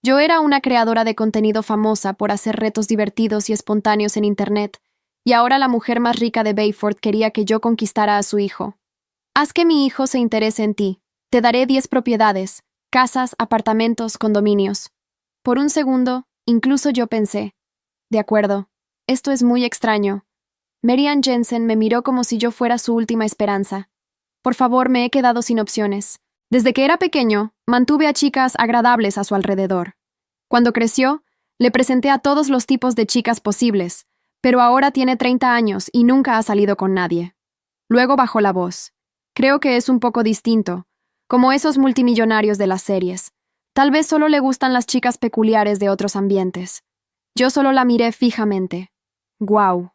Yo era una creadora de contenido famosa por hacer retos divertidos y espontáneos en Internet, y ahora la mujer más rica de Bayford quería que yo conquistara a su hijo. Haz que mi hijo se interese en ti. Te daré 10 propiedades, casas, apartamentos, condominios. Por un segundo, incluso yo pensé, de acuerdo, esto es muy extraño. Marianne Jensen me miró como si yo fuera su última esperanza. Por favor, me he quedado sin opciones. Desde que era pequeño, mantuve a chicas agradables a su alrededor. Cuando creció, le presenté a todos los tipos de chicas posibles, pero ahora tiene 30 años y nunca ha salido con nadie. Luego bajó la voz. Creo que es un poco distinto, como esos multimillonarios de las series. Tal vez solo le gustan las chicas peculiares de otros ambientes. Yo solo la miré fijamente. ¡Guau!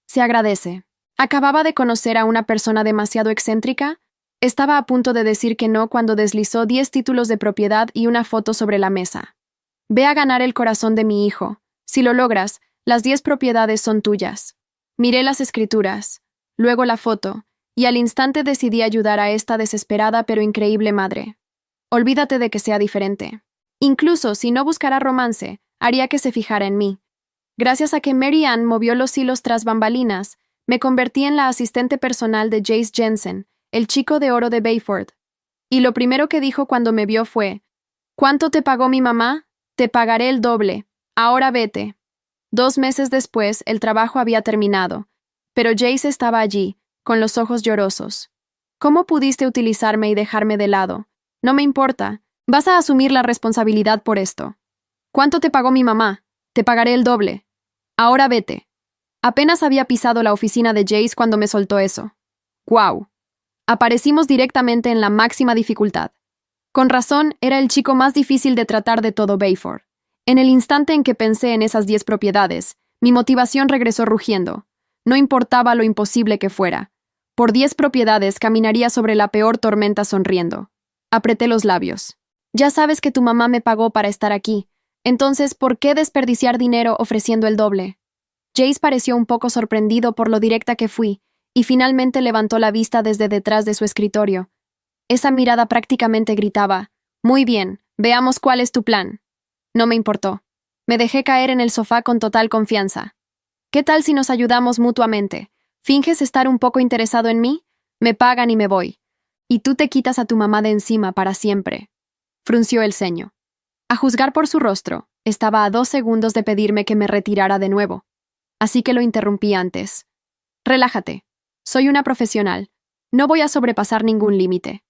Se agradece. Acababa de conocer a una persona demasiado excéntrica. Estaba a punto de decir que no cuando deslizó 10 títulos de propiedad y una foto sobre la mesa. Ve a ganar el corazón de mi hijo. Si lo logras, las 10 propiedades son tuyas. Miré las escrituras, luego la foto, y al instante decidí ayudar a esta desesperada pero increíble madre. Olvídate de que sea diferente. Incluso si no buscara romance, haría que se fijara en mí. Gracias a que Marianne movió los hilos tras bambalinas, me convertí en la asistente personal de Jace Jensen, el chico de oro de Bayford. Y lo primero que dijo cuando me vio fue: ¿cuánto te pagó mi mamá? Te pagaré el doble. Ahora vete. 2 meses después, el trabajo había terminado, pero Jace estaba allí, con los ojos llorosos. ¿Cómo pudiste utilizarme y dejarme de lado? No me importa. Vas a asumir la responsabilidad por esto. ¿Cuánto te pagó mi mamá? Te pagaré el doble. Ahora vete. Apenas había pisado la oficina de Jace cuando me soltó eso. ¡Guau! Aparecimos directamente en la máxima dificultad. Con razón, era el chico más difícil de tratar de todo Bayford. En el instante en que pensé en esas 10 propiedades, mi motivación regresó rugiendo. No importaba lo imposible que fuera. Por 10 propiedades caminaría sobre la peor tormenta sonriendo. Apreté los labios. Ya sabes que tu mamá me pagó para estar aquí. Entonces, ¿por qué desperdiciar dinero ofreciendo el doble? Jace pareció un poco sorprendido por lo directa que fui, y finalmente levantó la vista desde detrás de su escritorio. Esa mirada prácticamente gritaba: «Muy bien, veamos cuál es tu plan». No me importó. Me dejé caer en el sofá con total confianza. ¿Qué tal si nos ayudamos mutuamente? ¿Finges estar un poco interesado en mí? Me pagan y me voy. Y tú te quitas a tu mamá de encima para siempre. Frunció el ceño. A juzgar por su rostro, estaba a 2 segundos de pedirme que me retirara de nuevo. Así que lo interrumpí antes. Relájate. Soy una profesional. No voy a sobrepasar ningún límite.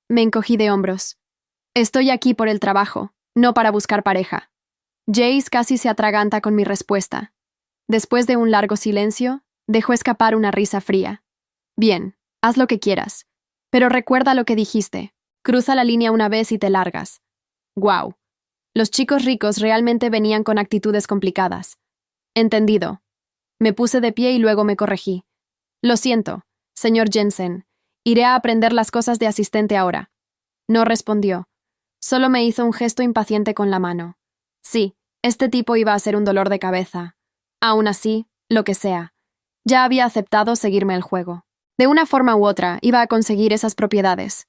Me encogí de hombros. Estoy aquí por el trabajo, no para buscar pareja. Jace casi se atraganta con mi respuesta. Después de un largo silencio, dejó escapar una risa fría. Bien, haz lo que quieras. Pero recuerda lo que dijiste. Cruza la línea una vez y te largas. Guau. Los chicos ricos realmente venían con actitudes complicadas. Entendido. Me puse de pie y luego me corregí. Lo siento, señor Jensen. Iré a aprender las cosas de asistente ahora. No respondió. Solo me hizo un gesto impaciente con la mano. Sí, este tipo iba a ser un dolor de cabeza. Aún así, lo que sea. Ya había aceptado seguirme el juego. De una forma u otra, iba a conseguir esas propiedades.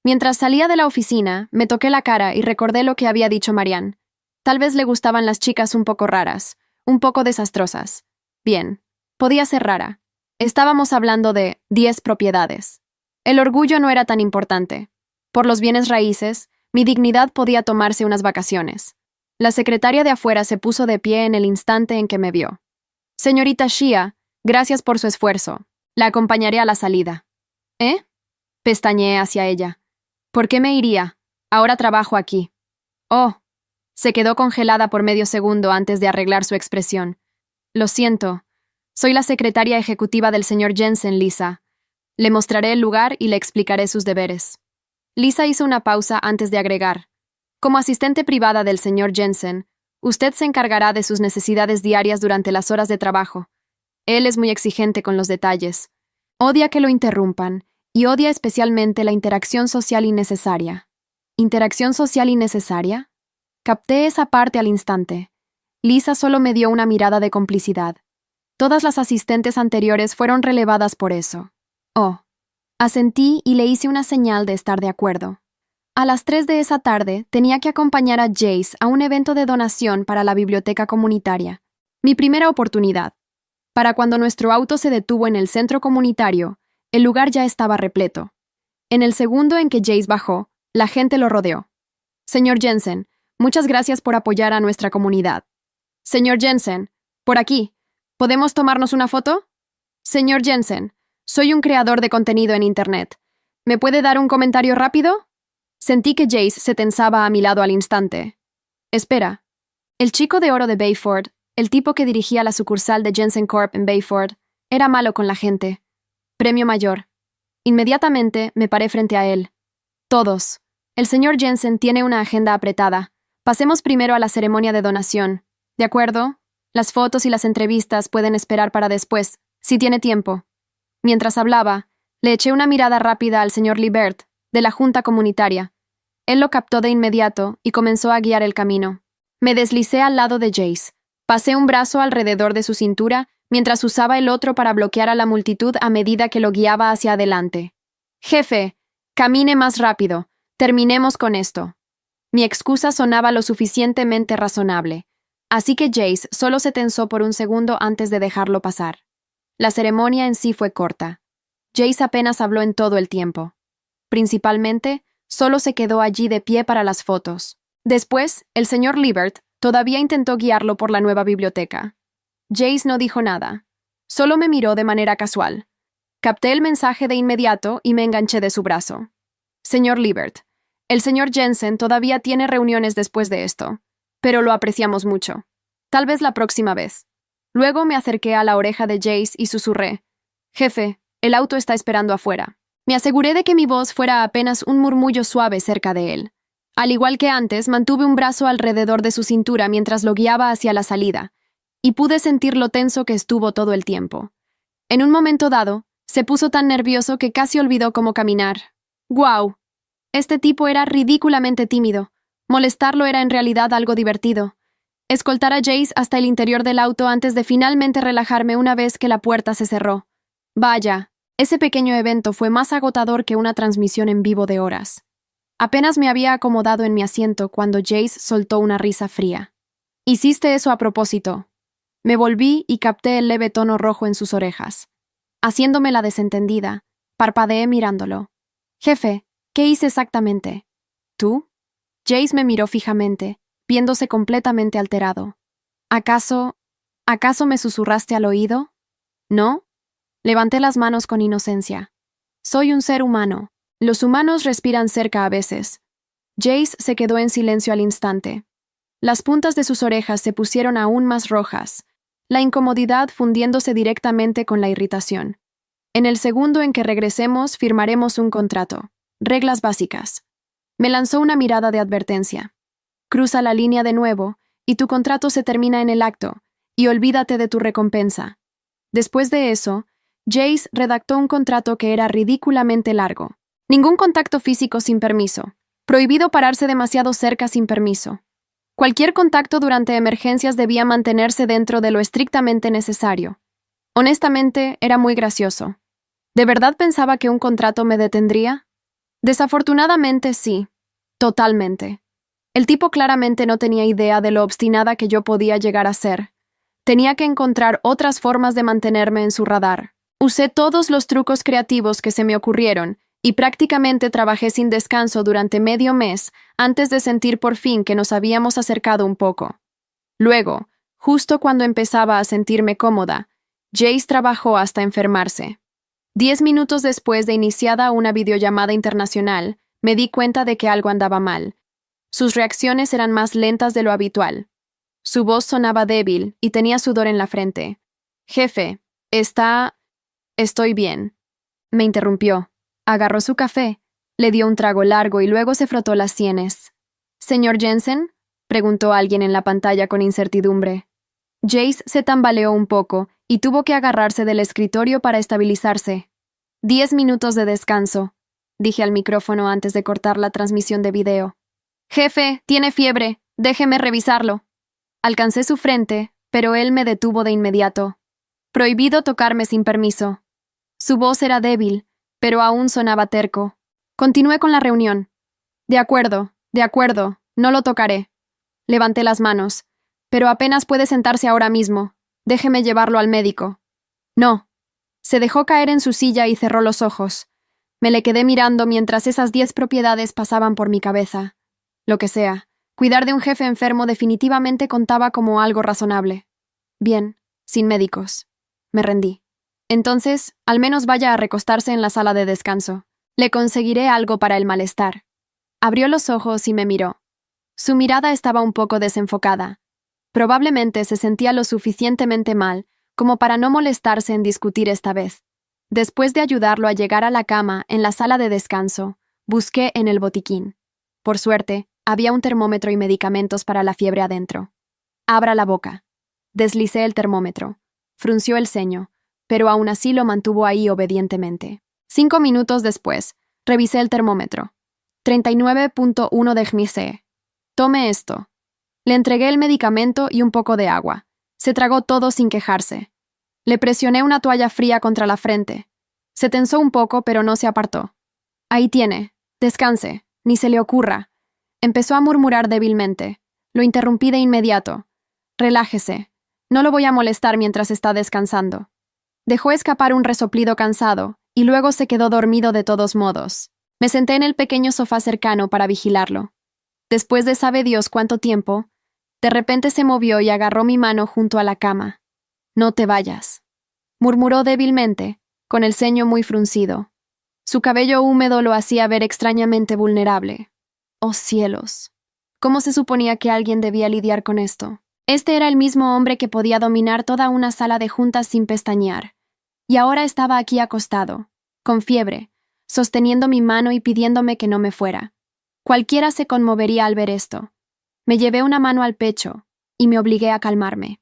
Mientras salía de la oficina, me toqué la cara y recordé lo que había dicho Marianne. Tal vez le gustaban las chicas un poco raras, un poco desastrosas. Bien, podía ser rara. Estábamos hablando de 10 propiedades. El orgullo no era tan importante. Por los bienes raíces, mi dignidad podía tomarse unas vacaciones. La secretaria de afuera se puso de pie en el instante en que me vio. Señorita Shia, gracias por su esfuerzo. La acompañaré a la salida. ¿Eh? Pestañeé hacia ella. ¿Por qué me iría? Ahora trabajo aquí. Oh. Se quedó congelada por medio segundo antes de arreglar su expresión. Lo siento. Soy la secretaria ejecutiva del señor Jensen, Lisa. Le mostraré el lugar y le explicaré sus deberes. Lisa hizo una pausa antes de agregar. Como asistente privada del señor Jensen, usted se encargará de sus necesidades diarias durante las horas de trabajo. Él es muy exigente con los detalles. Odia que lo interrumpan, y odia especialmente la interacción social innecesaria. ¿Interacción social innecesaria? Capté esa parte al instante. Lisa solo me dio una mirada de complicidad. Todas las asistentes anteriores fueron relevadas por eso. Oh. Asentí y le hice una señal de estar de acuerdo. A las 3 de esa tarde tenía que acompañar a Jace a un evento de donación para la biblioteca comunitaria. Mi primera oportunidad. Para cuando nuestro auto se detuvo en el centro comunitario, el lugar ya estaba repleto. En el segundo en que Jace bajó, la gente lo rodeó. Señor Jensen, muchas gracias por apoyar a nuestra comunidad. Señor Jensen, por aquí. ¿Podemos tomarnos una foto? Señor Jensen, soy un creador de contenido en Internet. ¿Me puede dar un comentario rápido? Sentí que Jace se tensaba a mi lado al instante. Espera. El chico de oro de Bayford, el tipo que dirigía la sucursal de Jensen Corp en Bayford, era malo con la gente. Premio mayor. Inmediatamente me paré frente a él. Todos. El señor Jensen tiene una agenda apretada. Pasemos primero a la ceremonia de donación. ¿De acuerdo? Las fotos y las entrevistas pueden esperar para después, si tiene tiempo. Mientras hablaba, le eché una mirada rápida al señor Libert, de la Junta Comunitaria. Él lo captó de inmediato y comenzó a guiar el camino. Me deslicé al lado de Jace. Pasé un brazo alrededor de su cintura mientras usaba el otro para bloquear a la multitud a medida que lo guiaba hacia adelante. Jefe, camine más rápido. Terminemos con esto. Mi excusa sonaba lo suficientemente razonable, así que Jace solo se tensó por un segundo antes de dejarlo pasar. La ceremonia en sí fue corta. Jace apenas habló en todo el tiempo. Principalmente, solo se quedó allí de pie para las fotos. Después, el señor Libert todavía intentó guiarlo por la nueva biblioteca. Jace no dijo nada. Solo me miró de manera casual. Capté el mensaje de inmediato y me enganché de su brazo. Señor Libert, el señor Jensen todavía tiene reuniones después de esto, pero lo apreciamos mucho. Tal vez la próxima vez. Luego me acerqué a la oreja de Jace y susurré. Jefe, el auto está esperando afuera. Me aseguré de que mi voz fuera apenas un murmullo suave cerca de él. Al igual que antes, mantuve un brazo alrededor de su cintura mientras lo guiaba hacia la salida, y pude sentir lo tenso que estuvo todo el tiempo. En un momento dado, se puso tan nervioso que casi olvidó cómo caminar. ¡Guau! Este tipo era ridículamente tímido. Molestarlo era en realidad algo divertido. Escoltar a Jace hasta el interior del auto antes de finalmente relajarme una vez que la puerta se cerró. Vaya, ese pequeño evento fue más agotador que una transmisión en vivo de horas. Apenas me había acomodado en mi asiento cuando Jace soltó una risa fría. Hiciste eso a propósito. Me volví y capté el leve tono rojo en sus orejas. Haciéndome la desentendida, parpadeé mirándolo. Jefe, ¿qué hice exactamente? ¿Tú? Jace me miró fijamente, viéndose completamente alterado. ¿Acaso me susurraste al oído? ¿No? Levanté las manos con inocencia. Soy un ser humano. Los humanos respiran cerca a veces. Jace se quedó en silencio al instante. Las puntas de sus orejas se pusieron aún más rojas, la incomodidad fundiéndose directamente con la irritación. En el segundo en que regresemos, firmaremos un contrato. Reglas básicas. Me lanzó una mirada de advertencia. Cruza la línea de nuevo, y tu contrato se termina en el acto, y olvídate de tu recompensa. Después de eso, Jace redactó un contrato que era ridículamente largo. Ningún contacto físico sin permiso. Prohibido pararse demasiado cerca sin permiso. Cualquier contacto durante emergencias debía mantenerse dentro de lo estrictamente necesario. Honestamente, era muy gracioso. ¿De verdad pensaba que un contrato me detendría? Desafortunadamente sí. Totalmente. El tipo claramente no tenía idea de lo obstinada que yo podía llegar a ser. Tenía que encontrar otras formas de mantenerme en su radar. Usé todos los trucos creativos que se me ocurrieron y prácticamente trabajé sin descanso durante medio mes antes de sentir por fin que nos habíamos acercado un poco. Luego, justo cuando empezaba a sentirme cómoda, Jace trabajó hasta enfermarse. 10 minutos después de iniciada una videollamada internacional, me di cuenta de que algo andaba mal. Sus reacciones eran más lentas de lo habitual. Su voz sonaba débil y tenía sudor en la frente. Jefe, estoy bien. Me interrumpió. Agarró su café, le dio un trago largo y luego se frotó las sienes. ¿Señor Jensen?, preguntó alguien en la pantalla con incertidumbre. Jace se tambaleó un poco y tuvo que agarrarse del escritorio para estabilizarse. 10 minutos de descanso, dije al micrófono antes de cortar la transmisión de video. Jefe, tiene fiebre, déjeme revisarlo. Alcancé su frente, pero él me detuvo de inmediato. Prohibido tocarme sin permiso. Su voz era débil, pero aún sonaba terco. Continué con la reunión. De acuerdo, no lo tocaré. Levanté las manos. Pero apenas puede sentarse ahora mismo. Déjeme llevarlo al médico. No. Se dejó caer en su silla y cerró los ojos. Me le quedé mirando mientras esas 10 propiedades pasaban por mi cabeza. Lo que sea, cuidar de un jefe enfermo definitivamente contaba como algo razonable. Bien, sin médicos. Me rendí. Entonces, al menos vaya a recostarse en la sala de descanso. Le conseguiré algo para el malestar. Abrió los ojos y me miró. Su mirada estaba un poco desenfocada. Probablemente se sentía lo suficientemente mal como para no molestarse en discutir esta vez. Después de ayudarlo a llegar a la cama en la sala de descanso, busqué en el botiquín. Por suerte, había un termómetro y medicamentos para la fiebre adentro. Abra la boca. Deslicé el termómetro. Frunció el ceño, pero aún así lo mantuvo ahí obedientemente. 5 minutos después, revisé el termómetro. 39.1 de Gmise. Tome esto. Le entregué el medicamento y un poco de agua. Se tragó todo sin quejarse. Le presioné una toalla fría contra la frente. Se tensó un poco, pero no se apartó. Ahí tiene. Descanse. Ni se le ocurra. Empezó a murmurar débilmente. Lo interrumpí de inmediato. Relájese. No lo voy a molestar mientras está descansando. Dejó escapar un resoplido cansado, y luego se quedó dormido de todos modos. Me senté en el pequeño sofá cercano para vigilarlo. Después de sabe Dios cuánto tiempo, de repente se movió y agarró mi mano junto a la cama. No te vayas, murmuró débilmente, con el ceño muy fruncido. Su cabello húmedo lo hacía ver extrañamente vulnerable. ¡Oh cielos! ¿Cómo se suponía que alguien debía lidiar con esto? Este era el mismo hombre que podía dominar toda una sala de juntas sin pestañear. Y ahora estaba aquí acostado, con fiebre, sosteniendo mi mano y pidiéndome que no me fuera. Cualquiera se conmovería al ver esto. Me llevé una mano al pecho y me obligué a calmarme.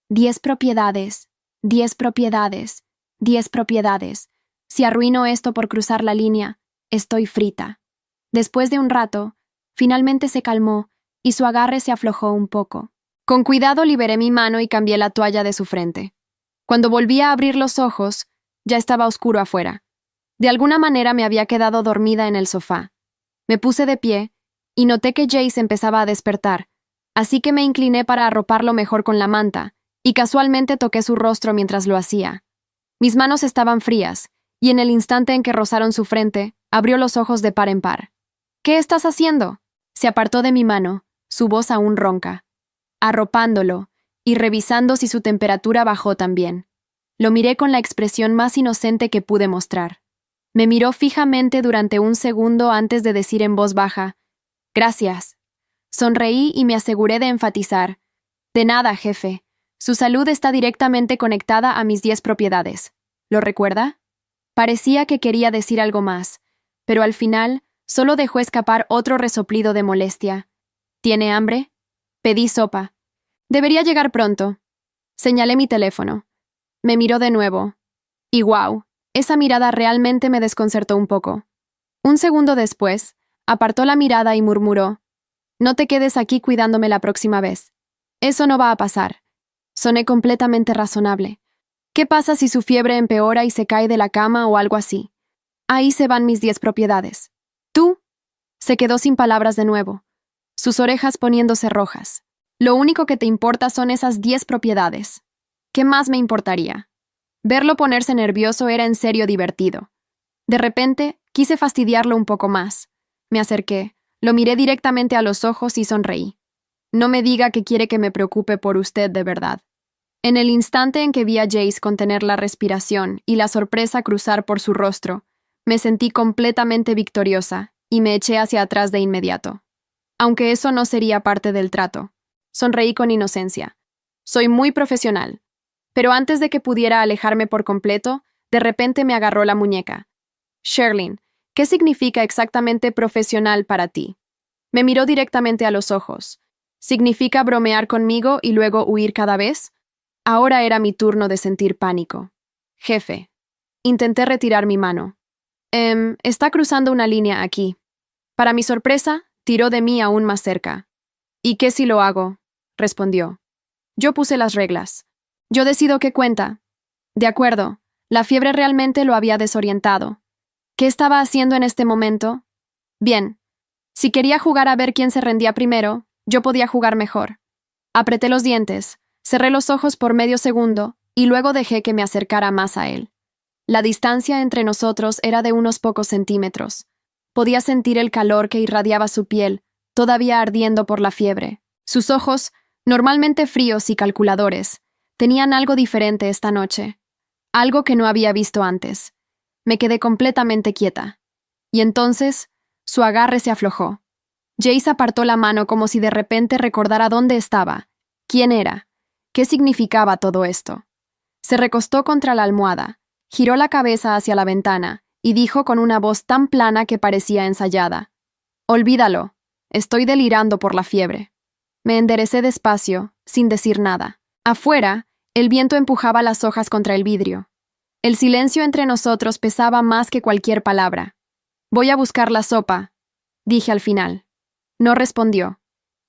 10 propiedades, 10 propiedades, 10 propiedades. Si arruino esto por cruzar la línea, estoy frita. Después de un rato, finalmente se calmó y su agarre se aflojó un poco. Con cuidado liberé mi mano y cambié la toalla de su frente. Cuando volví a abrir los ojos, ya estaba oscuro afuera. De alguna manera me había quedado dormida en el sofá. Me puse de pie y noté que Jace empezaba a despertar, así que me incliné para arroparlo mejor con la manta, y casualmente toqué su rostro mientras lo hacía. Mis manos estaban frías, y en el instante en que rozaron su frente, abrió los ojos de par en par. ¿Qué estás haciendo? Se apartó de mi mano, su voz aún ronca. Arropándolo, y revisando si su temperatura bajó también. Lo miré con la expresión más inocente que pude mostrar. Me miró fijamente durante un segundo antes de decir en voz baja, «Gracias». Sonreí y me aseguré de enfatizar, «De nada, jefe. Su salud está directamente conectada a mis 10 propiedades. ¿Lo recuerda?» Parecía que quería decir algo más, pero al final solo dejó escapar otro resoplido de molestia. ¿Tiene hambre? Pedí sopa. Debería llegar pronto. Señalé mi teléfono. Me miró de nuevo. Y guau, esa mirada realmente me desconcertó un poco. Un segundo después, apartó la mirada y murmuró, «No te quedes aquí cuidándome la próxima vez. Eso no va a pasar». Soné completamente razonable. ¿Qué pasa si su fiebre empeora y se cae de la cama o algo así? Ahí se van mis 10 propiedades. ¿Tú? Se quedó sin palabras de nuevo, sus orejas poniéndose rojas. Lo único que te importa son esas 10 propiedades. ¿Qué más me importaría? Verlo ponerse nervioso era en serio divertido. De repente, quise fastidiarlo un poco más. Me acerqué, lo miré directamente a los ojos y sonreí. No me diga que quiere que me preocupe por usted de verdad. En el instante en que vi a Jace contener la respiración y la sorpresa cruzar por su rostro, me sentí completamente victoriosa y me eché hacia atrás de inmediato. Aunque eso no sería parte del trato. Sonreí con inocencia. Soy muy profesional. Pero antes de que pudiera alejarme por completo, de repente me agarró la muñeca. Sherlyn, ¿qué significa exactamente profesional para ti? Me miró directamente a los ojos. ¿Significa bromear conmigo y luego huir cada vez? Ahora era mi turno de sentir pánico. Jefe. Intenté retirar mi mano. Está cruzando una línea aquí. Para mi sorpresa, tiró de mí aún más cerca. ¿Y qué si lo hago? Respondió. Yo puse las reglas. Yo decido qué cuenta. De acuerdo, la fiebre realmente lo había desorientado. ¿Qué estaba haciendo en este momento? Bien. Si quería jugar a ver quién se rendía primero, yo podía jugar mejor. Apreté los dientes, cerré los ojos por medio segundo y luego dejé que me acercara más a él. La distancia entre nosotros era de unos pocos centímetros. Podía sentir el calor que irradiaba su piel, todavía ardiendo por la fiebre. Sus ojos, normalmente fríos y calculadores, tenían algo diferente esta noche. Algo que no había visto antes. Me quedé completamente quieta. Y entonces, su agarre se aflojó. Jace apartó la mano como si de repente recordara dónde estaba, quién era, qué significaba todo esto. Se recostó contra la almohada, giró la cabeza hacia la ventana y dijo con una voz tan plana que parecía ensayada: «Olvídalo, estoy delirando por la fiebre». Me enderecé despacio, sin decir nada. Afuera, el viento empujaba las hojas contra el vidrio. El silencio entre nosotros pesaba más que cualquier palabra. «Voy a buscar la sopa», dije al final. No respondió.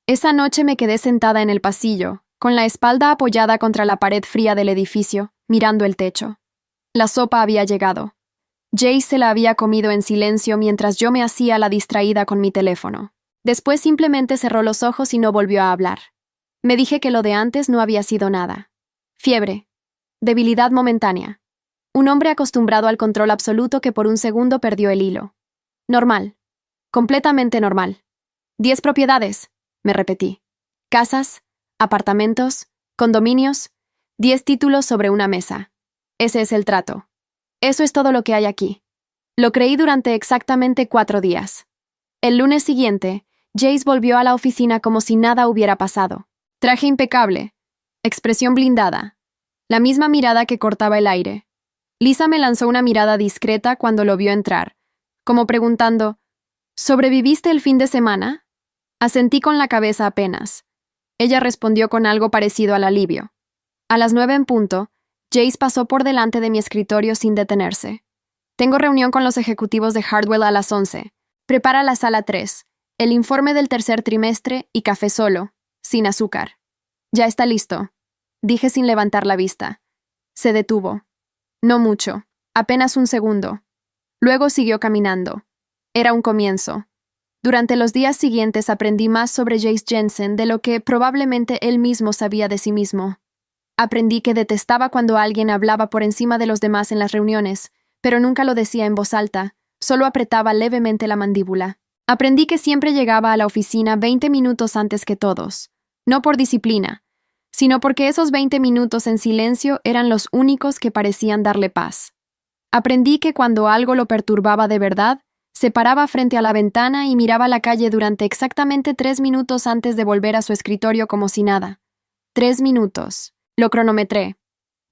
Esa noche me quedé sentada en el pasillo, con la espalda apoyada contra la pared fría del edificio, mirando el techo. La sopa había llegado. Jace se la había comido en silencio mientras yo me hacía la distraída con mi teléfono. Después simplemente cerró los ojos y no volvió a hablar. Me dije que lo de antes no había sido nada. Fiebre. Debilidad momentánea. Un hombre acostumbrado al control absoluto que por un segundo perdió el hilo. Normal. Completamente normal. 10 propiedades, me repetí. Casas, apartamentos, condominios, 10 títulos sobre una mesa. Ese es el trato. Eso es todo lo que hay aquí. Lo creí durante exactamente 4 días. El lunes siguiente, Jace volvió a la oficina como si nada hubiera pasado. Traje impecable, expresión blindada, la misma mirada que cortaba el aire. Lisa me lanzó una mirada discreta cuando lo vio entrar, como preguntando: ¿sobreviviste el fin de semana? Asentí con la cabeza apenas. Ella respondió con algo parecido al alivio. A las 9 en punto, Jace pasó por delante de mi escritorio sin detenerse. Tengo reunión con los ejecutivos de Hardwell a las 11. Prepara la sala 3, el informe del tercer trimestre y café solo, sin azúcar. Ya está listo, dije sin levantar la vista. Se detuvo. No mucho, apenas un segundo. Luego siguió caminando. Era un comienzo. Durante los días siguientes aprendí más sobre Jace Jensen de lo que probablemente él mismo sabía de sí mismo. Aprendí que detestaba cuando alguien hablaba por encima de los demás en las reuniones, pero nunca lo decía en voz alta, solo apretaba levemente la mandíbula. Aprendí que siempre llegaba a la oficina 20 minutos antes que todos, no por disciplina, sino porque esos 20 minutos en silencio eran los únicos que parecían darle paz. Aprendí que cuando algo lo perturbaba de verdad, se paraba frente a la ventana y miraba la calle durante exactamente 3 minutos antes de volver a su escritorio como si nada. 3 minutos. Lo cronometré.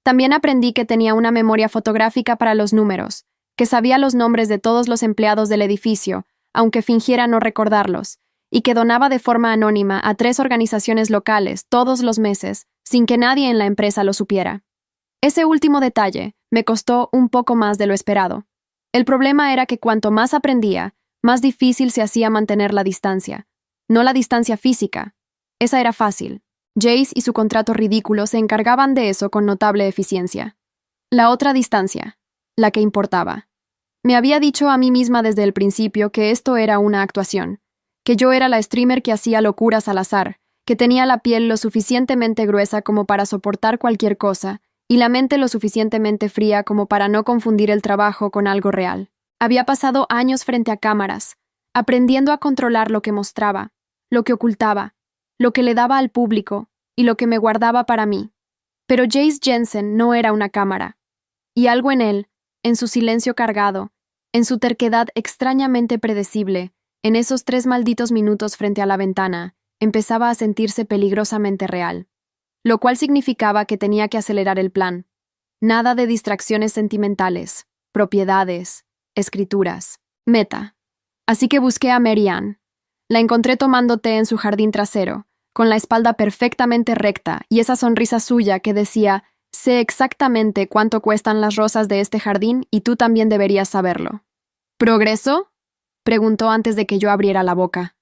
También aprendí que tenía una memoria fotográfica para los números, que sabía los nombres de todos los empleados del edificio, aunque fingiera no recordarlos, y que donaba de forma anónima a 3 organizaciones locales todos los meses, sin que nadie en la empresa lo supiera. Ese último detalle me costó un poco más de lo esperado. El problema era que cuanto más aprendía, más difícil se hacía mantener la distancia. No la distancia física. Esa era fácil. Jace y su contrato ridículo se encargaban de eso con notable eficiencia. La otra distancia, la que importaba. Me había dicho a mí misma desde el principio que esto era una actuación, que yo era la streamer que hacía locuras al azar, que tenía la piel lo suficientemente gruesa como para soportar cualquier cosa, y la mente lo suficientemente fría como para no confundir el trabajo con algo real. Había pasado años frente a cámaras, aprendiendo a controlar lo que mostraba, lo que ocultaba, lo que le daba al público y lo que me guardaba para mí. Pero Jace Jensen no era una cámara, y algo en él, en su silencio cargado, en su terquedad extrañamente predecible, en esos 3 malditos minutos frente a la ventana, empezaba a sentirse peligrosamente real. Lo cual significaba que tenía que acelerar el plan. Nada de distracciones sentimentales, propiedades, escrituras, meta. Así que busqué a Mary Ann. La encontré tomando té en su jardín trasero, con la espalda perfectamente recta y esa sonrisa suya que decía: «Sé exactamente cuánto cuestan las rosas de este jardín y tú también deberías saberlo». «¿Progreso?», preguntó antes de que yo abriera la boca.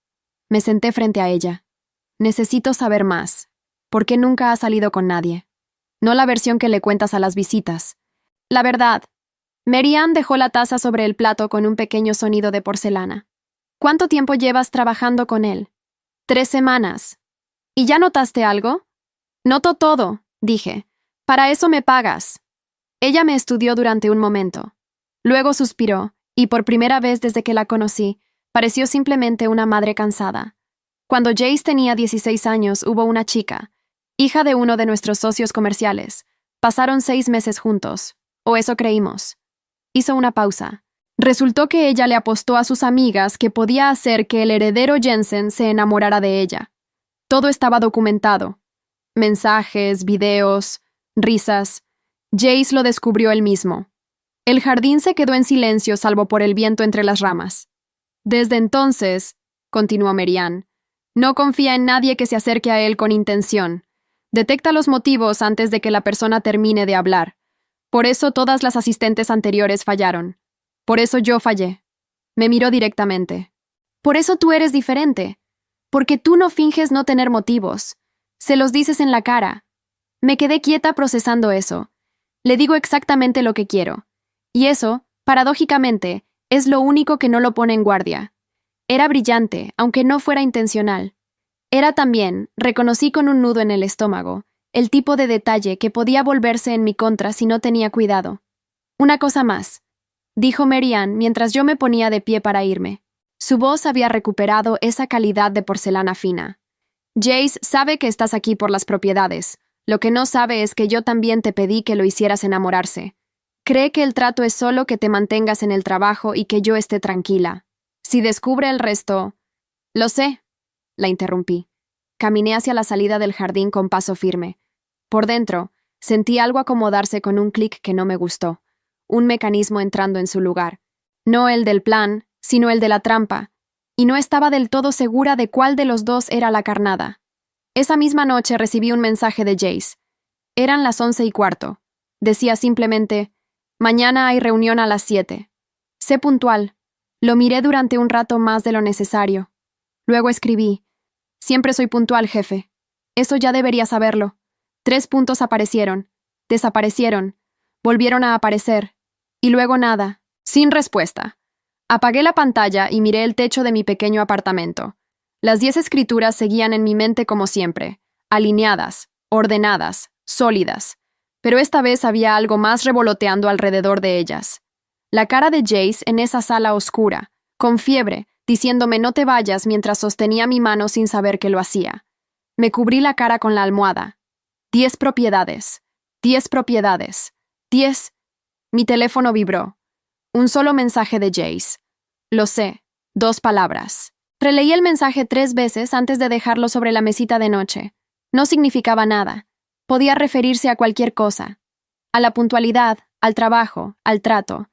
Me senté frente a ella. «Necesito saber más. ¿Por qué nunca has salido con nadie? No la versión que le cuentas a las visitas. La verdad». Mary Ann dejó la taza sobre el plato con un pequeño sonido de porcelana. ¿Cuánto tiempo llevas trabajando con él? 3 semanas. ¿Y ya notaste algo? Noto todo, dije. Para eso me pagas. Ella me estudió durante un momento. Luego suspiró, y por primera vez desde que la conocí, pareció simplemente una madre cansada. Cuando Jace tenía 16 años, hubo una chica, hija de uno de nuestros socios comerciales. Pasaron 6 meses juntos, o eso creímos. Hizo una pausa. Resultó que ella le apostó a sus amigas que podía hacer que el heredero Jensen se enamorara de ella. Todo estaba documentado. Mensajes, videos, risas. Jace lo descubrió él mismo. El jardín se quedó en silencio salvo por el viento entre las ramas. Desde entonces, continuó Marianne, no confía en nadie que se acerque a él con intención. Detecta los motivos antes de que la persona termine de hablar. Por eso todas las asistentes anteriores fallaron. Por eso yo fallé. Me miró directamente. Por eso tú eres diferente. Porque tú no finges no tener motivos. Se los dices en la cara. Me quedé quieta procesando eso. Le digo exactamente lo que quiero. Y eso, paradójicamente, es lo único que no lo pone en guardia. Era brillante, aunque no fuera intencional. Era también, reconocí con un nudo en el estómago, el tipo de detalle que podía volverse en mi contra si no tenía cuidado. Una cosa más, dijo Marianne mientras yo me ponía de pie para irme. Su voz había recuperado esa calidad de porcelana fina. Jace sabe que estás aquí por las propiedades. Lo que no sabe es que yo también te pedí que lo hicieras enamorarse. Cree que el trato es solo que te mantengas en el trabajo y que yo esté tranquila. Si descubre el resto... Lo sé, la interrumpí. Caminé hacia la salida del jardín con paso firme. Por dentro, sentí algo acomodarse con un clic que no me gustó. Un mecanismo entrando en su lugar. No el del plan, sino el de la trampa. Y no estaba del todo segura de cuál de los dos era la carnada. Esa misma noche recibí un mensaje de Jace. Eran las 11:15. Decía simplemente, mañana hay reunión a las 7. Sé puntual. Lo miré durante un rato más de lo necesario. Luego escribí, siempre soy puntual, jefe. Eso ya debería saberlo. 3 puntos aparecieron, desaparecieron, volvieron a aparecer, y luego nada, sin respuesta. Apagué la pantalla y miré el techo de mi pequeño apartamento. Las 10 escrituras seguían en mi mente como siempre, alineadas, ordenadas, sólidas, pero esta vez había algo más revoloteando alrededor de ellas. La cara de Jace en esa sala oscura, con fiebre, diciéndome no te vayas mientras sostenía mi mano sin saber que lo hacía. Me cubrí la cara con la almohada. 10 propiedades. 10 propiedades. 10. Mi teléfono vibró. Un solo mensaje de Jace. Lo sé. 2 palabras. Releí el mensaje 3 veces antes de dejarlo sobre la mesita de noche. No significaba nada. Podía referirse a cualquier cosa. A la puntualidad, al trabajo, al trato.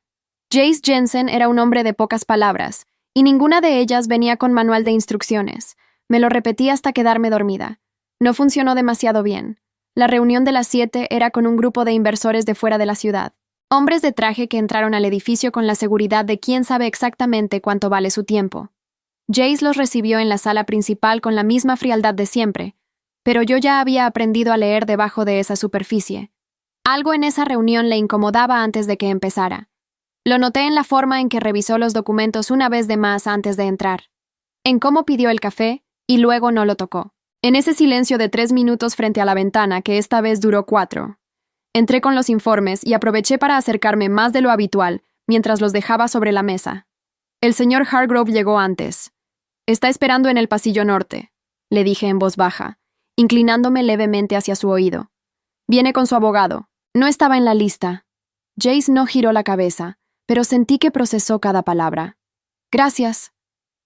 Jace Jensen era un hombre de pocas palabras, y ninguna de ellas venía con manual de instrucciones. Me lo repetí hasta quedarme dormida. No funcionó demasiado bien. La reunión de las 7 era con un grupo de inversores de fuera de la ciudad. Hombres de traje que entraron al edificio con la seguridad de quién sabe exactamente cuánto vale su tiempo. Jace los recibió en la sala principal con la misma frialdad de siempre, pero yo ya había aprendido a leer debajo de esa superficie. Algo en esa reunión le incomodaba antes de que empezara. Lo noté en la forma en que revisó los documentos una vez de más antes de entrar, en cómo pidió el café y luego no lo tocó. En ese silencio de 3 minutos frente a la ventana, que esta vez duró 4. Entré con los informes y aproveché para acercarme más de lo habitual mientras los dejaba sobre la mesa. El señor Hargrove llegó antes. Está esperando en el pasillo norte, le dije en voz baja, inclinándome levemente hacia su oído. Viene con su abogado. No estaba en la lista. Jace no giró la cabeza, pero sentí que procesó cada palabra. Gracias,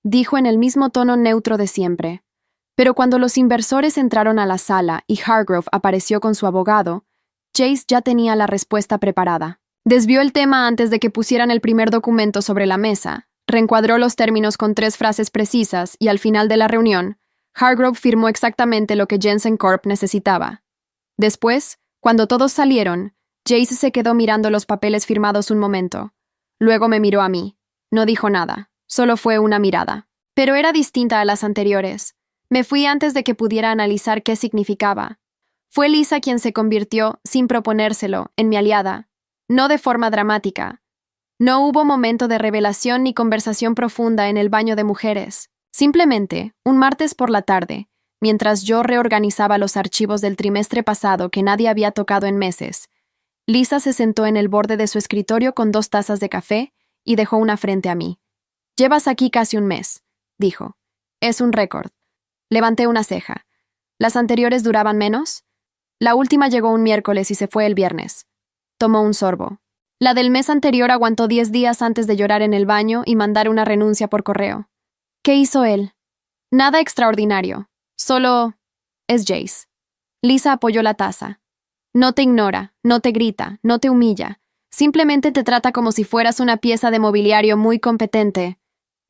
dijo en el mismo tono neutro de siempre. Pero cuando los inversores entraron a la sala y Hargrove apareció con su abogado, Jace ya tenía la respuesta preparada. Desvió el tema antes de que pusieran el primer documento sobre la mesa, reencuadró los términos con 3 frases precisas y al final de la reunión, Hargrove firmó exactamente lo que Jensen Corp necesitaba. Después, cuando todos salieron, Jace se quedó mirando los papeles firmados un momento. Luego me miró a mí. No dijo nada, solo fue una mirada. Pero era distinta a las anteriores. Me fui antes de que pudiera analizar qué significaba. Fue Lisa quien se convirtió, sin proponérselo, en mi aliada. No de forma dramática. No hubo momento de revelación ni conversación profunda en el baño de mujeres. Simplemente, un martes por la tarde, mientras yo reorganizaba los archivos del trimestre pasado que nadie había tocado en meses, Lisa se sentó en el borde de su escritorio con 2 tazas de café y dejó una frente a mí. «Llevas aquí casi un mes», dijo. «Es un récord». Levanté una ceja. ¿Las anteriores duraban menos? La última llegó un miércoles y se fue el viernes. Tomó un sorbo. La del mes anterior aguantó 10 días antes de llorar en el baño y mandar una renuncia por correo. ¿Qué hizo él? Nada extraordinario. Solo... es Jace. Lisa apoyó la taza. No te ignora, no te grita, no te humilla. Simplemente te trata como si fueras una pieza de mobiliario muy competente.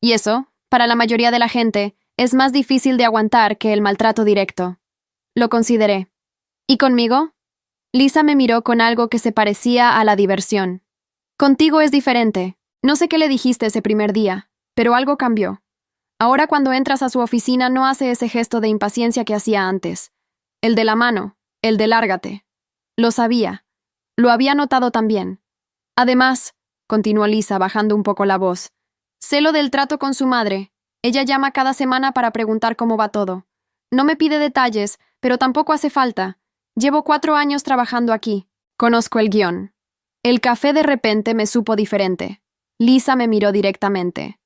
Y eso, para la mayoría de la gente, es más difícil de aguantar que el maltrato directo. Lo consideré. ¿Y conmigo? Lisa me miró con algo que se parecía a la diversión. Contigo es diferente. No sé qué le dijiste ese primer día, pero algo cambió. Ahora cuando entras a su oficina no hace ese gesto de impaciencia que hacía antes. El de la mano, el de lárgate. Lo sabía. Lo había notado también. Además, continuó Lisa bajando un poco la voz, sé lo del trato con su madre. Ella llama cada semana para preguntar cómo va todo. No me pide detalles, pero tampoco hace falta. Llevo 4 años trabajando aquí. Conozco el guión. El café de repente me supo diferente. Lisa me miró directamente.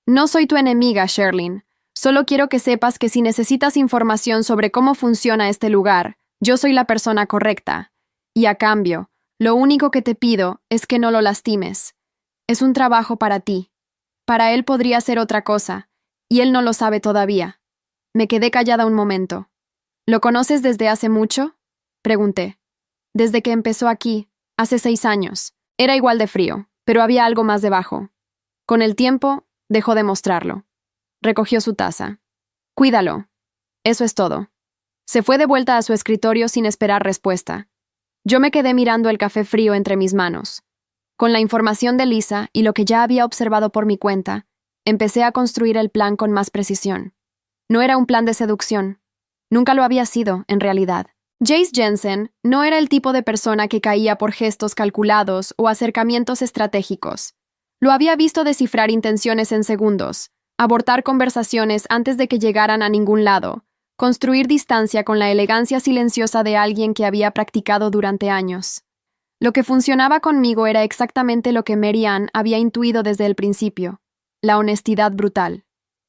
No soy tu enemiga, Sherlyn. Solo quiero que sepas que si necesitas información sobre cómo funciona este lugar, yo soy la persona correcta. Y a cambio, lo único que te pido es que no lo lastimes. Es un trabajo para ti. Para él podría ser otra cosa, y él no lo sabe todavía. Me quedé callada un momento. ¿Lo conoces desde hace mucho? Pregunté. Desde que empezó aquí, hace 6 años. Era igual de frío, pero había algo más debajo. Con el tiempo, dejó de mostrarlo. Recogió su taza. Cuídalo. Eso es todo. Se fue de vuelta a su escritorio sin esperar respuesta. Yo me quedé mirando el café frío entre mis manos. Con la información de Lisa y lo que ya había observado por mi cuenta, empecé a construir el plan con más precisión. No era un plan de seducción. Nunca lo había sido, en realidad. Jace Jensen no era el tipo de persona que caía por gestos calculados o acercamientos estratégicos. Lo había visto descifrar intenciones en segundos, abortar conversaciones antes de que llegaran a ningún lado, construir distancia con la elegancia silenciosa de alguien que había practicado durante años. Lo que funcionaba conmigo era exactamente lo que Mary Ann había intuido desde el principio: la honestidad brutal.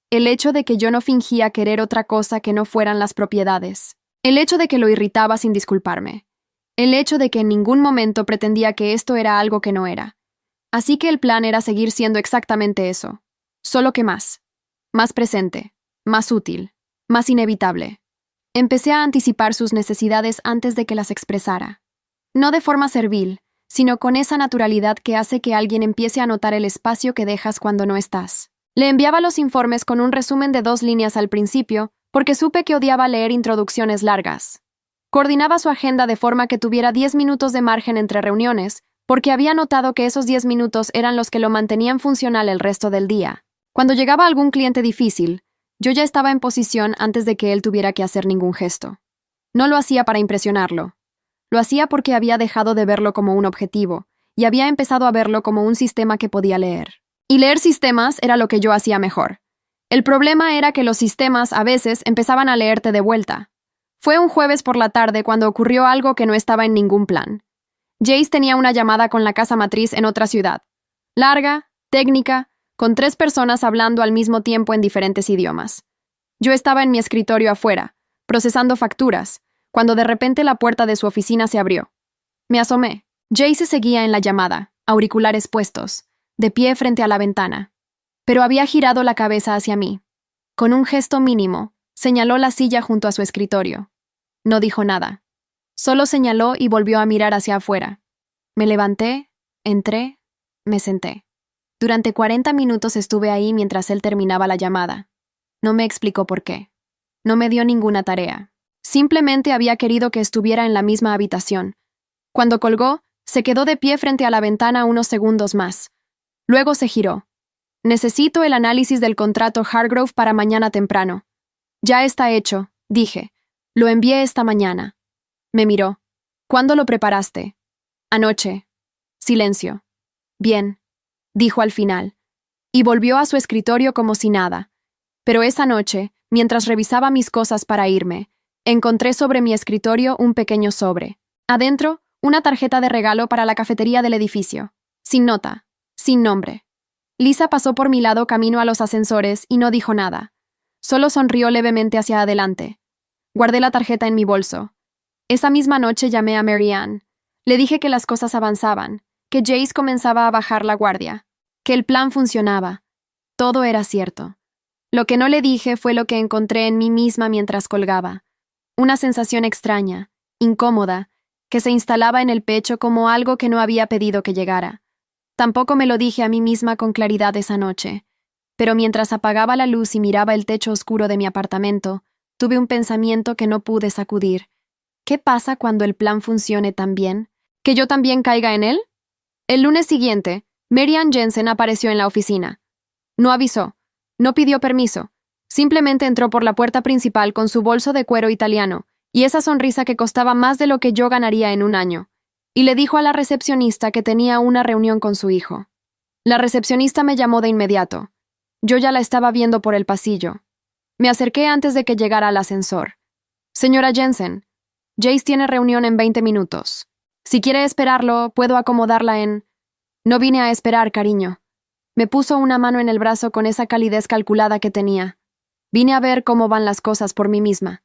El hecho de que yo no fingía querer otra cosa que no fueran las propiedades. El hecho de que lo irritaba sin disculparme. El hecho de que en ningún momento pretendía que esto era algo que no era. Así que el plan era seguir siendo exactamente eso. Solo que más. Más presente. Más útil. Más inevitable. Empecé a anticipar sus necesidades antes de que las expresara. No de forma servil, sino con esa naturalidad que hace que alguien empiece a notar el espacio que dejas cuando no estás. Le enviaba los informes con un resumen de 2 líneas al principio, porque supe que odiaba leer introducciones largas. Coordinaba su agenda de forma que tuviera 10 minutos de margen entre reuniones, porque había notado que esos 10 minutos eran los que lo mantenían funcional el resto del día. Cuando llegaba algún cliente difícil, yo ya estaba en posición antes de que él tuviera que hacer ningún gesto. No lo hacía para impresionarlo. Lo hacía porque había dejado de verlo como un objetivo, y había empezado a verlo como un sistema que podía leer. Y leer sistemas era lo que yo hacía mejor. El problema era que los sistemas a veces empezaban a leerte de vuelta. Fue un jueves por la tarde cuando ocurrió algo que no estaba en ningún plan. Jace tenía una llamada con la casa matriz en otra ciudad. Larga, técnica, con 3 personas hablando al mismo tiempo en diferentes idiomas. Yo estaba en mi escritorio afuera, procesando facturas, cuando de repente la puerta de su oficina se abrió. Me asomé. Jace seguía en la llamada, auriculares puestos, de pie frente a la ventana. Pero había girado la cabeza hacia mí. Con un gesto mínimo, señaló la silla junto a su escritorio. No dijo nada. Solo señaló y volvió a mirar hacia afuera. Me levanté, entré, me senté. Durante 40 minutos estuve ahí mientras él terminaba la llamada. No me explicó por qué. No me dio ninguna tarea. Simplemente había querido que estuviera en la misma habitación. Cuando colgó, se quedó de pie frente a la ventana unos segundos más. Luego se giró. Necesito el análisis del contrato Hargrove para mañana temprano. Ya está hecho, dije. Lo envié esta mañana. Me miró. ¿Cuándo lo preparaste? Anoche. Silencio. Bien. dijo al final, y volvió a su escritorio como si nada. Pero esa noche, mientras revisaba mis cosas para irme, encontré sobre mi escritorio un pequeño sobre. Adentro, una tarjeta de regalo para la cafetería del edificio. Sin nota, sin nombre. Lisa pasó por mi lado camino a los ascensores y no dijo nada. Solo sonrió levemente hacia adelante. Guardé la tarjeta en mi bolso. Esa misma noche llamé a Mary Ann. Le dije que las cosas avanzaban, que Jace comenzaba a bajar la guardia, que el plan funcionaba. Todo era cierto. Lo que no le dije fue lo que encontré en mí misma mientras colgaba. Una sensación extraña, incómoda, que se instalaba en el pecho como algo que no había pedido que llegara. Tampoco me lo dije a mí misma con claridad esa noche, pero mientras apagaba la luz y miraba el techo oscuro de mi apartamento, tuve un pensamiento que no pude sacudir. ¿Qué pasa cuando el plan funcione tan bien? ¿Que yo también caiga en él? El lunes siguiente, Mary Ann Jensen apareció en la oficina. No avisó, no pidió permiso, simplemente entró por la puerta principal con su bolso de cuero italiano y esa sonrisa que costaba más de lo que yo ganaría en un año, y le dijo a la recepcionista que tenía una reunión con su hijo. La recepcionista me llamó de inmediato. Yo ya la estaba viendo por el pasillo. Me acerqué antes de que llegara al ascensor. Señora Jensen, Jace tiene reunión en 20 minutos. Si quiere esperarlo, puedo acomodarla en... No vine a esperar, cariño. Me puso una mano en el brazo con esa calidez calculada que tenía. Vine a ver cómo van las cosas por mí misma.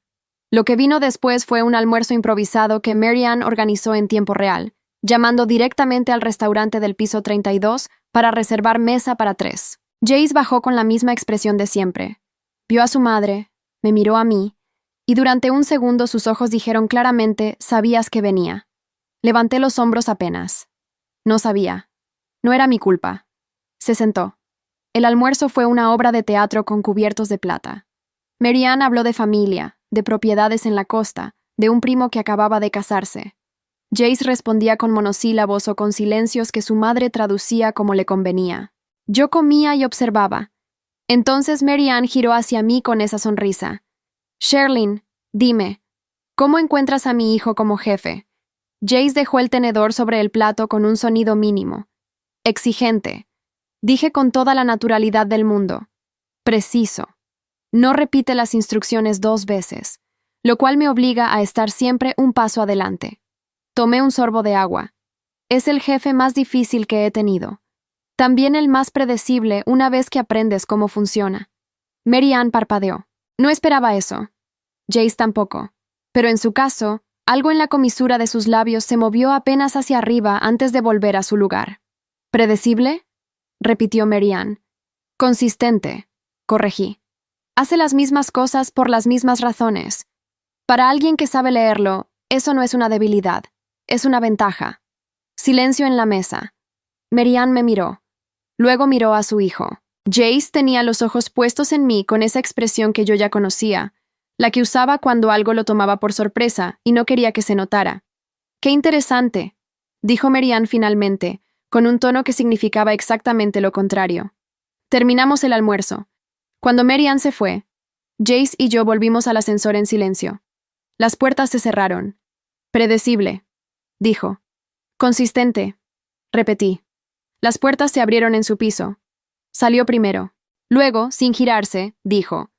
Lo que vino después fue un almuerzo improvisado que Mary Ann organizó en tiempo real, llamando directamente al restaurante del piso 32 para reservar mesa para 3. Jace bajó con la misma expresión de siempre. Vio a su madre, me miró a mí, y durante un segundo sus ojos dijeron claramente, sabías que venía. Levanté los hombros apenas. No sabía. No era mi culpa. Se sentó. El almuerzo fue una obra de teatro con cubiertos de plata. Mary Ann habló de familia, de propiedades en la costa, de un primo que acababa de casarse. Jace respondía con monosílabos o con silencios que su madre traducía como le convenía. Yo comía y observaba. Entonces Mary Ann giró hacia mí con esa sonrisa. Sherlyn, dime, ¿cómo encuentras a mi hijo como jefe? Jace dejó el tenedor sobre el plato con un sonido mínimo. Exigente. Dije con toda la naturalidad del mundo. Preciso. No repite las instrucciones 2 veces, lo cual me obliga a estar siempre un paso adelante. Tomé un sorbo de agua. Es el jefe más difícil que he tenido. También el más predecible una vez que aprendes cómo funciona. Mary Ann parpadeó. No esperaba eso. Jace tampoco. Pero en su caso, algo en la comisura de sus labios se movió apenas hacia arriba antes de volver a su lugar. ¿Predecible?, repitió Mary Ann. Consistente, corregí. Hace las mismas cosas por las mismas razones. Para alguien que sabe leerlo, eso no es una debilidad, es una ventaja. Silencio en la mesa. Mary Ann me miró. Luego miró a su hijo. Jace tenía los ojos puestos en mí con esa expresión que yo ya conocía, la que usaba cuando algo lo tomaba por sorpresa y no quería que se notara. «Qué interesante», dijo Mary Ann finalmente, con un tono que significaba exactamente lo contrario. Terminamos el almuerzo. Cuando Mary Ann se fue, Jace y yo volvimos al ascensor en silencio. Las puertas se cerraron. «Predecible», dijo. «Consistente», repetí. Las puertas se abrieron en su piso. Salió primero. Luego, sin girarse, dijo: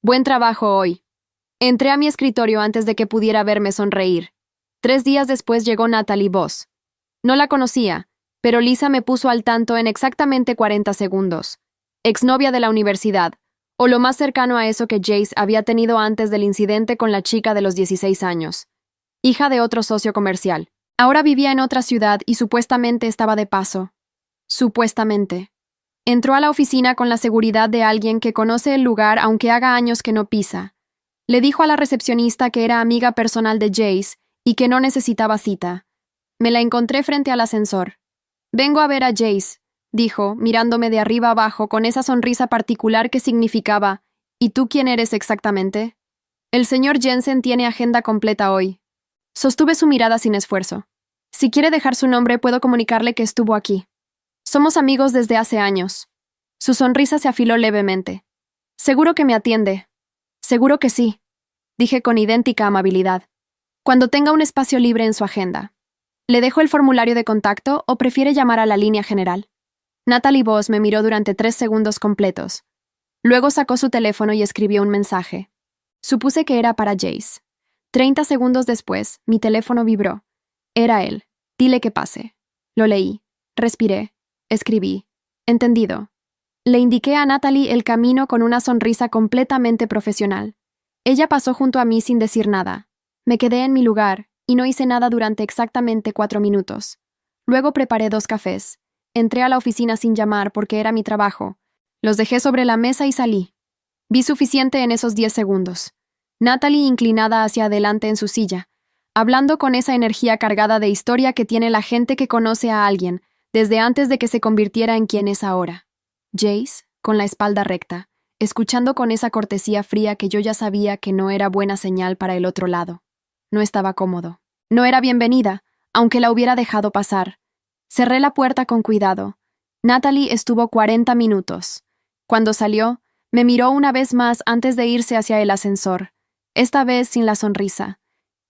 «Buen trabajo hoy». Entré a mi escritorio antes de que pudiera verme sonreír. 3 días después llegó Natalie Voss. No la conocía, pero Lisa me puso al tanto en exactamente 40 segundos. Exnovia de la universidad, o lo más cercano a eso que Jace había tenido antes del incidente con la chica de los 16 años. Hija de otro socio comercial. Ahora vivía en otra ciudad y supuestamente estaba de paso. Supuestamente. Entró a la oficina con la seguridad de alguien que conoce el lugar aunque haga años que no pisa. Le dijo a la recepcionista que era amiga personal de Jace y que no necesitaba cita. Me la encontré frente al ascensor. «Vengo a ver a Jace», dijo, mirándome de arriba abajo con esa sonrisa particular que significaba: «¿Y tú quién eres exactamente?» «El señor Jensen tiene agenda completa hoy». Sostuve su mirada sin esfuerzo. «Si quiere dejar su nombre, puedo comunicarle que estuvo aquí. Somos amigos desde hace años». Su sonrisa se afiló levemente. «Seguro que me atiende». «Seguro que sí», dije con idéntica amabilidad. «Cuando tenga un espacio libre en su agenda. ¿Le dejo el formulario de contacto o prefiere llamar a la línea general?» Natalie Voss me miró durante 3 segundos completos. Luego sacó su teléfono y escribió un mensaje. Supuse que era para Jace. 30 segundos después, mi teléfono vibró. Era él. Dile que pase. Lo leí. Respiré. Escribí. Entendido. Le indiqué a Natalie el camino con una sonrisa completamente profesional. Ella pasó junto a mí sin decir nada. Me quedé en mi lugar y no hice nada durante exactamente 4 minutos. Luego preparé 2 cafés. Entré a la oficina sin llamar porque era mi trabajo. Los dejé sobre la mesa y salí. Vi suficiente en esos 10 segundos. Natalie inclinada hacia adelante en su silla, hablando con esa energía cargada de historia que tiene la gente que conoce a alguien desde antes de que se convirtiera en quien es ahora. Jace, con la espalda recta, escuchando con esa cortesía fría que yo ya sabía que no era buena señal para el otro lado. No estaba cómodo. No era bienvenida, aunque la hubiera dejado pasar. Cerré la puerta con cuidado. Natalie estuvo 40 minutos. Cuando salió, me miró una vez más antes de irse hacia el ascensor, esta vez sin la sonrisa.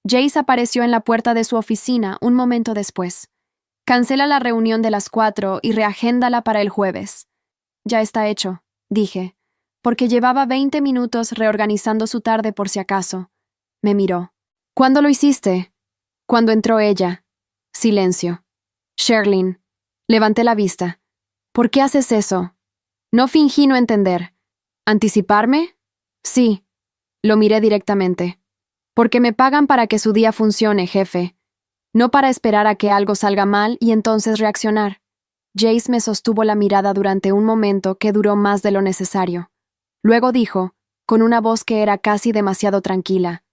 Jace apareció en la puerta de su oficina un momento después. Cancela la reunión de las 4 y reagéndala para el jueves. Ya está hecho, dije, porque llevaba 20 minutos reorganizando su tarde por si acaso. Me miró. ¿Cuándo lo hiciste? Cuando entró ella. Silencio. Sherlyn. Levanté la vista. ¿Por qué haces eso? No fingí no entender. ¿Anticiparme? Sí. Lo miré directamente. Porque me pagan para que su día funcione, jefe. No para esperar a que algo salga mal y entonces reaccionar. Jace me sostuvo la mirada durante un momento que duró más de lo necesario. Luego dijo, con una voz que era casi demasiado tranquila,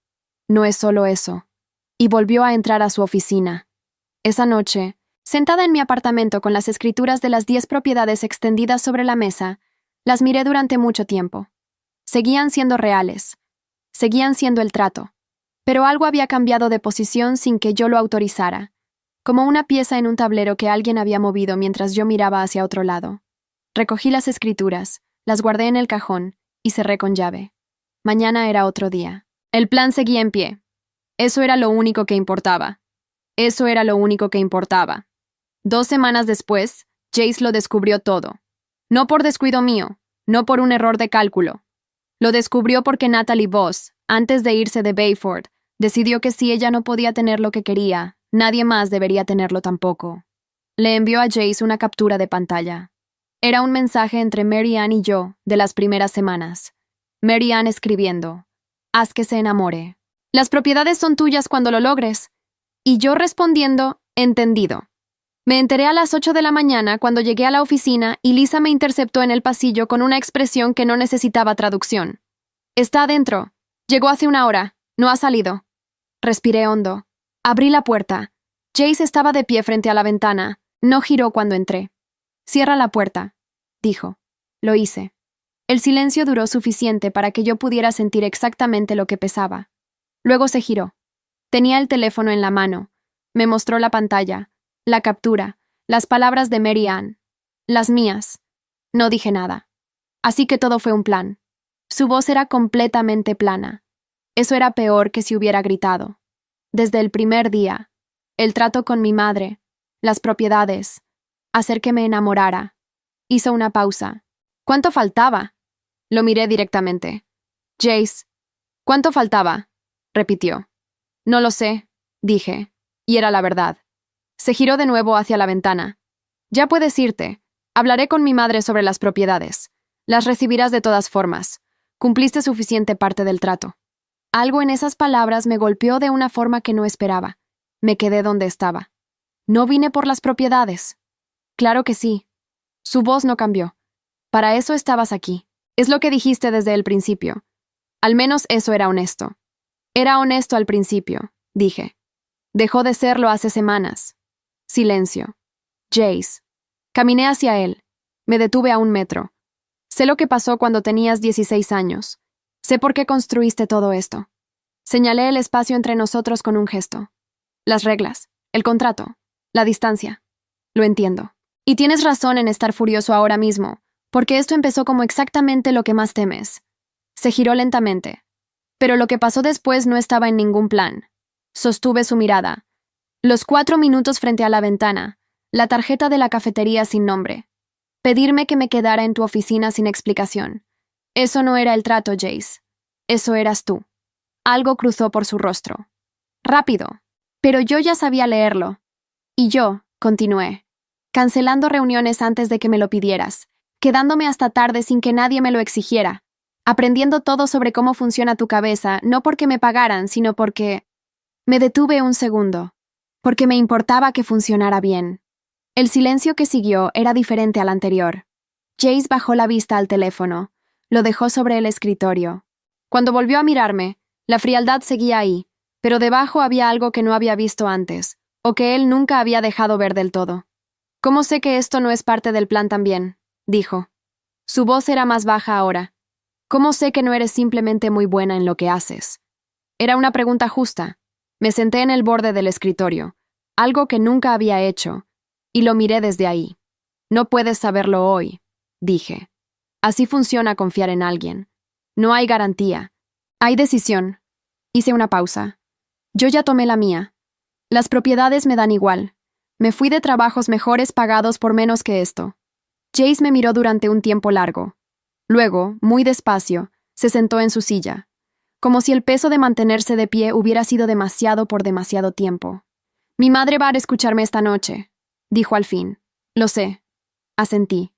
«No es solo eso». Y volvió a entrar a su oficina. Esa noche, sentada en mi apartamento con las escrituras de las 10 propiedades extendidas sobre la mesa, las miré durante mucho tiempo. Seguían siendo reales. Seguían siendo el trato. Pero algo había cambiado de posición sin que yo lo autorizara, como una pieza en un tablero que alguien había movido mientras yo miraba hacia otro lado. Recogí las escrituras, las guardé en el cajón y cerré con llave. Mañana era otro día. El plan seguía en pie. Eso era lo único que importaba. Eso era lo único que importaba. 2 semanas después, Jace lo descubrió todo. No por descuido mío, no por un error de cálculo. Lo descubrió porque Natalie Voss, antes de irse de Bayford, decidió que si ella no podía tener lo que quería, nadie más debería tenerlo tampoco. Le envió a Jace una captura de pantalla. Era un mensaje entre Mary Ann y yo de las primeras semanas. Mary Ann escribiendo, «Haz que se enamore. Las propiedades son tuyas cuando lo logres». Y yo respondiendo, «Entendido». Me enteré a las 8 de la mañana cuando llegué a la oficina y Lisa me interceptó en el pasillo con una expresión que no necesitaba traducción. «Está adentro. Llegó hace 1 hora. No ha salido». Respiré hondo. Abrí la puerta. Jace estaba de pie frente a la ventana. No giró cuando entré. «Cierra la puerta», dijo. Lo hice. El silencio duró suficiente para que yo pudiera sentir exactamente lo que pesaba. Luego se giró. Tenía el teléfono en la mano. Me mostró la pantalla, la captura, las palabras de Mary Ann. Las mías. No dije nada. Así que todo fue un plan. Su voz era completamente plana. Eso era peor que si hubiera gritado. Desde el primer día, el trato con mi madre, las propiedades, hacer que me enamorara. Hizo una pausa. ¿Cuánto faltaba? Lo miré directamente. Jace, ¿cuánto faltaba? Repitió. No lo sé, dije, y era la verdad. Se giró de nuevo hacia la ventana. Ya puedes irte. Hablaré con mi madre sobre las propiedades. Las recibirás de todas formas. Cumpliste suficiente parte del trato. Algo en esas palabras me golpeó de una forma que no esperaba. Me quedé donde estaba. No vine por las propiedades. Claro que sí. Su voz no cambió. Para eso estabas aquí. Es lo que dijiste desde el principio. Al menos eso era honesto. Era honesto al principio, dije. Dejó de serlo hace semanas. Silencio. Jace. Caminé hacia él. Me detuve a 1 metro. Sé lo que pasó cuando tenías 16 años. Sé por qué construiste todo esto. Señalé el espacio entre nosotros con un gesto. Las reglas, el contrato, la distancia. Lo entiendo. Y tienes razón en estar furioso ahora mismo, porque esto empezó como exactamente lo que más temes. Se giró lentamente. Pero lo que pasó después no estaba en ningún plan. Sostuve su mirada. Los 4 minutos frente a la ventana, la tarjeta de la cafetería sin nombre. Pedirme que me quedara en tu oficina sin explicación. Eso no era el trato, Jace. Eso eras tú. Algo cruzó por su rostro. Rápido. Pero yo ya sabía leerlo. Y yo, continué, cancelando reuniones antes de que me lo pidieras, quedándome hasta tarde sin que nadie me lo exigiera, aprendiendo todo sobre cómo funciona tu cabeza, no porque me pagaran, sino porque... Me detuve un segundo, porque me importaba que funcionara bien. El silencio que siguió era diferente al anterior. Jace bajó la vista al teléfono, lo dejó sobre el escritorio. Cuando volvió a mirarme, la frialdad seguía ahí, pero debajo había algo que no había visto antes, o que él nunca había dejado ver del todo. ¿Cómo sé que esto no es parte del plan también?, dijo. Su voz era más baja ahora. ¿Cómo sé que no eres simplemente muy buena en lo que haces? Era una pregunta justa. Me senté en el borde del escritorio, algo que nunca había hecho, y lo miré desde ahí. No puedes saberlo hoy, dije. Así funciona confiar en alguien. No hay garantía. Hay decisión. Hice una pausa. Yo ya tomé la mía. Las propiedades me dan igual. Me fui de trabajos mejores pagados por menos que esto. Jace me miró durante un tiempo largo. Luego, muy despacio, se sentó en su silla, como si el peso de mantenerse de pie hubiera sido demasiado por demasiado tiempo. Mi madre va a escucharme esta noche, dijo al fin. Lo sé. Asentí.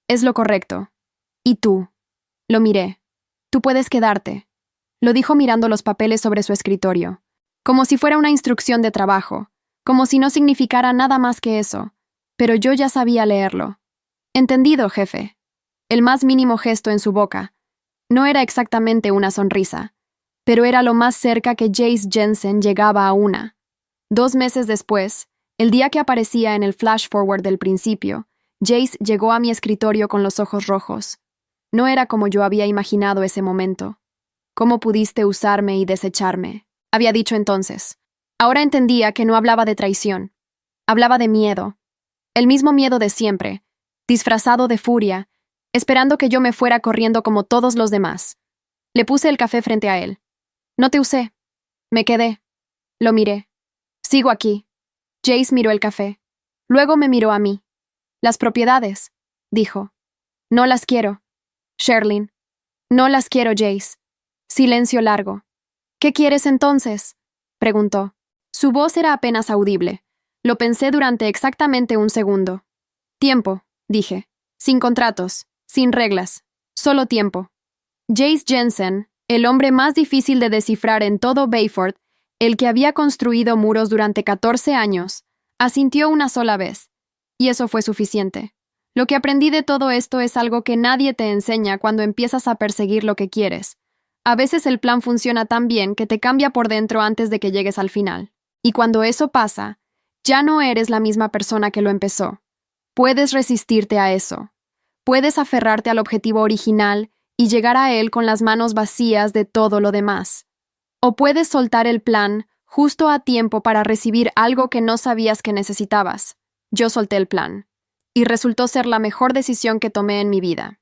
Es lo correcto. ¿Y tú? Lo miré. Tú puedes quedarte. Lo dijo mirando los papeles sobre su escritorio, como si fuera una instrucción de trabajo, como si no significara nada más que eso, pero yo ya sabía leerlo. Entendido, jefe. El más mínimo gesto en su boca. No era exactamente una sonrisa, pero era lo más cerca que Jace Jensen llegaba a una. 2 meses después, el día que aparecía en el flash forward del principio, Jace llegó a mi escritorio con los ojos rojos. No era como yo había imaginado ese momento. ¿Cómo pudiste usarme y desecharme?, había dicho entonces. Ahora entendía que no hablaba de traición. Hablaba de miedo. El mismo miedo de siempre, disfrazado de furia, esperando que yo me fuera corriendo como todos los demás. Le puse el café frente a él. No te usé. Me quedé. Lo miré. Sigo aquí. Jace miró el café. Luego me miró a mí. Las propiedades, dijo. No las quiero. Sherlyn. No las quiero, Jace. Silencio largo. ¿Qué quieres entonces?, preguntó. Su voz era apenas audible. Lo pensé durante exactamente un segundo. Tiempo, dije. Sin contratos, sin reglas. Solo tiempo. Jace Jensen, el hombre más difícil de descifrar en todo Bayford, el que había construido muros durante 14 años, asintió una sola vez. Y eso fue suficiente. Lo que aprendí de todo esto es algo que nadie te enseña cuando empiezas a perseguir lo que quieres. A veces el plan funciona tan bien que te cambia por dentro antes de que llegues al final. Y cuando eso pasa, ya no eres la misma persona que lo empezó. Puedes resistirte a eso. Puedes aferrarte al objetivo original y llegar a él con las manos vacías de todo lo demás. O puedes soltar el plan justo a tiempo para recibir algo que no sabías que necesitabas. Yo solté el plan. Y resultó ser la mejor decisión que tomé en mi vida.